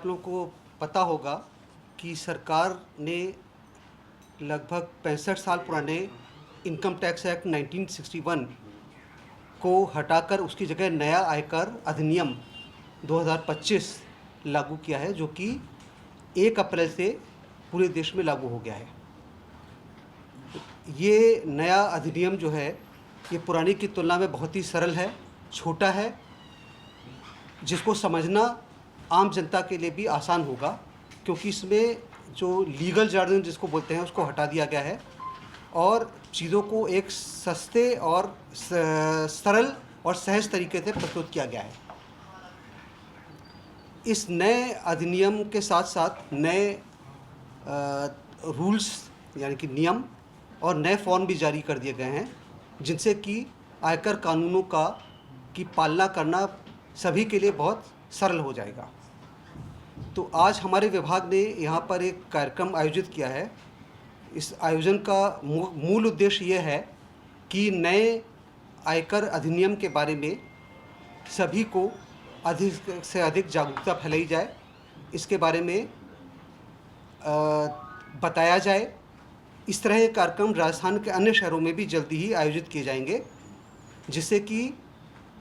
आप लोगों को पता होगा कि सरकार ने लगभग 65 साल पुराने इनकम टैक्स एक्ट 1961 को हटाकर उसकी जगह नया आयकर अधिनियम 2025 लागू किया है, जो कि 1 अप्रैल से पूरे देश में लागू हो गया है। ये नया अधिनियम जो है ये पुरानी की तुलना में बहुत ही सरल है, छोटा है, जिसको समझना आम जनता के लिए भी आसान होगा, क्योंकि इसमें जो लीगल जार्गन जिसको बोलते हैं उसको हटा दिया गया है और चीज़ों को एक सस्ते और सरल और सहज तरीके से प्रस्तुत किया गया है। इस नए अधिनियम के साथ साथ नए रूल्स यानी कि नियम और नए फॉर्म भी जारी कर दिए गए हैं, जिनसे कि आयकर कानूनों की पालना करना सभी के लिए बहुत सरल हो जाएगा। तो आज हमारे विभाग ने यहाँ पर एक कार्यक्रम आयोजित किया है। इस आयोजन का मूल उद्देश्य ये है कि नए आयकर अधिनियम के बारे में सभी को अधिक से अधिक जागरूकता फैलाई जाए, इसके बारे में बताया जाए। इस तरह के कार्यक्रम राजस्थान के अन्य शहरों में भी जल्दी ही आयोजित किए जाएंगे, जिससे कि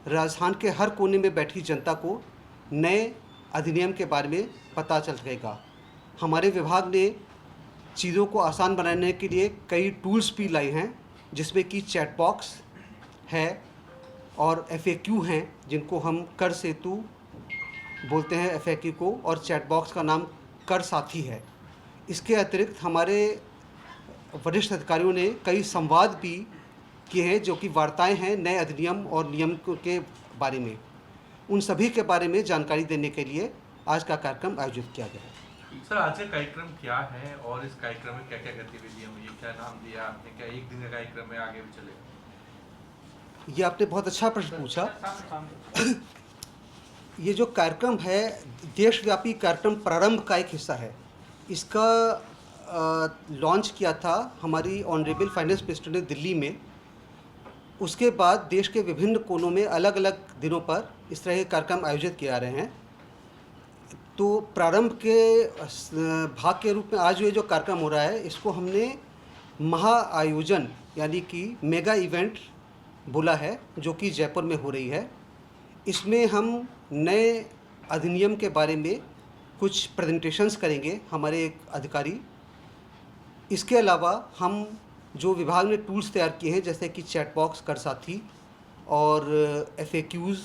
राजस्थान के हर कोने में बैठी जनता को नए अधिनियम के बारे में पता चल सकेगा। हमारे विभाग ने चीज़ों को आसान बनाने के लिए कई टूल्स भी लाए हैं, जिसमें कि चैट बॉक्स है और FAQ हैं, जिनको हम कर सेतु बोलते हैं FAQ को, और चैट बॉक्स का नाम कर साथी है। इसके अतिरिक्त हमारे वरिष्ठ अधिकारियों ने कई संवाद भी किए हैं, जो कि वार्ताएं हैं नए अधिनियम और नियम के बारे में। उन सभी के बारे में जानकारी देने के लिए आज का कार्यक्रम आयोजित किया गया है। सर, आज का कार्यक्रम क्या है और इस कार्यक्रम में क्या क्या गतिविधियां हुई, क्या नाम दिया आपने, क्या एक दिन का कार्यक्रम है, आगे भी चलेगा? ये आपने बहुत अच्छा प्रश्न पूछा। ये जो कार्यक्रम है देशव्यापी कार्यक्रम प्रारंभ का एक हिस्सा है। इसका लॉन्च किया था हमारी ऑनरेबल फाइनेंस मिनिस्टर ने दिल्ली में। उसके बाद देश के विभिन्न कोनों में अलग अलग दिनों पर इस तरह के कार्यक्रम आयोजित किए जा रहे हैं। तो प्रारंभ के भाग के रूप में आज ये जो कार्यक्रम हो रहा है, इसको हमने महा आयोजन यानी कि मेगा इवेंट बोला है, जो कि जयपुर में हो रही है। इसमें हम नए अधिनियम के बारे में कुछ प्रेजेंटेशंस करेंगे हमारे एक अधिकारी। इसके अलावा हम जो विभाग ने टूल्स तैयार किए हैं, जैसे कि चैट बॉक्स, कर साथी और FAQs,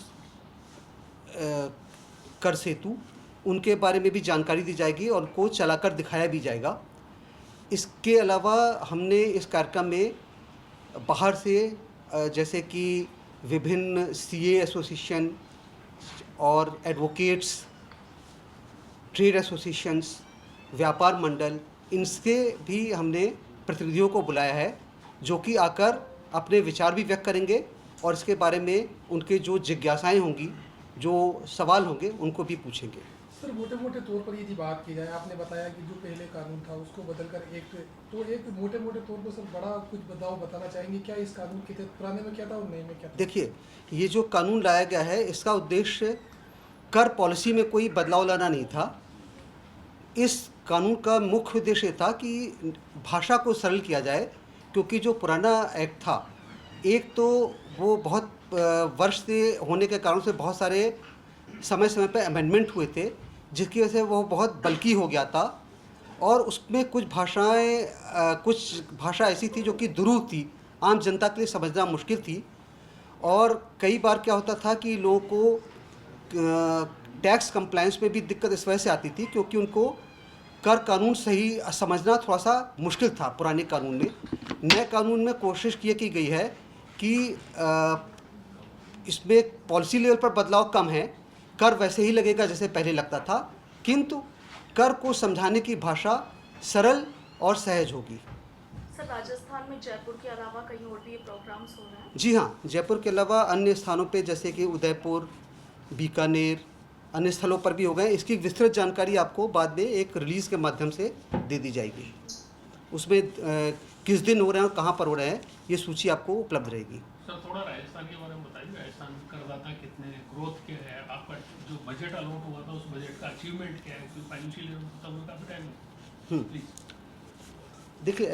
कर सेतु, उनके बारे में भी जानकारी दी जाएगी और उनको चलाकर दिखाया भी जाएगा। इसके अलावा हमने इस कार्यक्रम में बाहर से जैसे कि विभिन्न CA एसोसिएशन और एडवोकेट्स, ट्रेड एसोसिएशंस, व्यापार मंडल, इनसे भी हमने प्रतिनिधियों को बुलाया है, जो कि आकर अपने विचार भी व्यक्त करेंगे और इसके बारे में उनके जो जिज्ञासाएं होंगी, जो सवाल होंगे, उनको भी पूछेंगे। सर, मोटे मोटे तौर पर यदि बात की जाए, आपने बताया कि जो पहले कानून था उसको बदलकर एक मोटे मोटे तौर पर सर बड़ा कुछ बदलाव बताना चाहेंगे क्या? इस कानून के तहत पुराने में क्या था और नए में क्या था? देखिए, ये जो कानून लाया गया है, इसका उद्देश्य कर पॉलिसी में कोई बदलाव लाना नहीं था। इस कानून का मुख्य उद्देश्य था कि भाषा को सरल किया जाए, क्योंकि जो पुराना एक्ट था, एक तो वो बहुत वर्ष से होने के कारण से बहुत सारे समय समय पर अमेंडमेंट हुए थे, जिसकी वजह से वो बहुत बल्की हो गया था और उसमें कुछ भाषा ऐसी थी जो कि दुरूह थी, आम जनता के लिए समझना मुश्किल थी। और कई बार क्या होता था कि लोगों को टैक्स कंप्लायंस में भी दिक्कत इस वजह से आती थी, क्योंकि उनको कर कानून सही समझना थोड़ा सा मुश्किल था पुराने कानून में। नए कानून में कोशिश ये की गई है कि इसमें पॉलिसी लेवल पर बदलाव कम है, कर वैसे ही लगेगा जैसे पहले लगता था, किंतु कर को समझाने की भाषा सरल और सहज होगी। सर, राजस्थान में जयपुर के अलावा कहीं और भी ये प्रोग्राम्स हो रहे हैं? जी हाँ, जयपुर के अलावा अन्य स्थानों पे जैसे कि उदयपुर, बीकानेर, अन्य स्थलों पर भी हो गए। इसकी विस्तृत जानकारी आपको बाद में एक रिलीज़ के माध्यम से दे दी जाएगी। उसमें किस दिन हो रहे हैं और कहाँ पर हो रहे हैं, ये सूची आपको उपलब्ध रहेगी। सर थोड़ा राजस्थान के बारे में बताइए, राजस्थान में करदाता कितने, ग्रोथ क्या है, आपका जो बजट अलॉट हुआ था उस बजट का अचीवमेंट क्या है, क्योंकि फाइनेंशियल ईयर खत्म हुए काफ़ी टाइम प्लीज। देखिए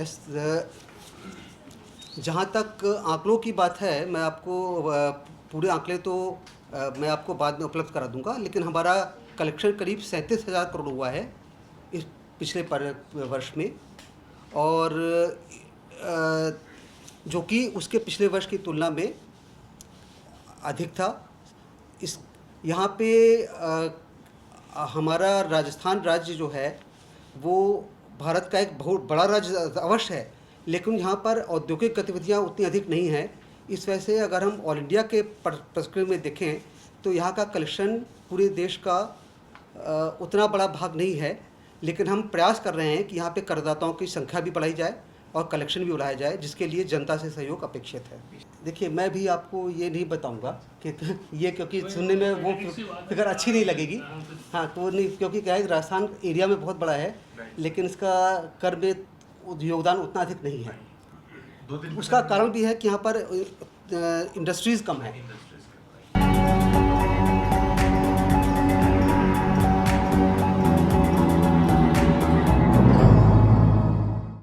जहाँ तक आंकड़ों की बात है, मैं आपको पूरे आंकड़े तो मैं आपको बाद में उपलब्ध करा दूंगा, लेकिन हमारा कलेक्शन करीब 37,000 करोड़ हुआ है इस पिछले वर्ष में, और जो कि उसके पिछले वर्ष की तुलना में अधिक था। इस यहाँ पे हमारा राजस्थान राज्य जो है वो भारत का एक बहुत बड़ा राज्य अवश्य है, लेकिन यहाँ पर औद्योगिक गतिविधियाँ उतनी अधिक नहीं हैं। इस वजह से अगर हम ऑल इंडिया के पर्सपेक्टिव में देखें तो यहाँ का कलेक्शन पूरे देश का उतना बड़ा भाग नहीं है, लेकिन हम प्रयास कर रहे हैं कि यहाँ पे करदाताओं की संख्या भी बढ़ाई जाए और कलेक्शन भी बढ़ाया जाए, जिसके लिए जनता से सहयोग अपेक्षित है। देखिए मैं भी आपको ये नहीं बताऊंगा कि ये, क्योंकि सुनने में वो फिगर अच्छी नहीं लगेगी। हाँ, तो नहीं, क्योंकि क्या है, राजस्थान एरिया में बहुत बड़ा है, लेकिन इसका कर में योगदान उतना अधिक नहीं है। उसका कारण भी है कि यहाँ पर इंडस्ट्रीज़ कम है।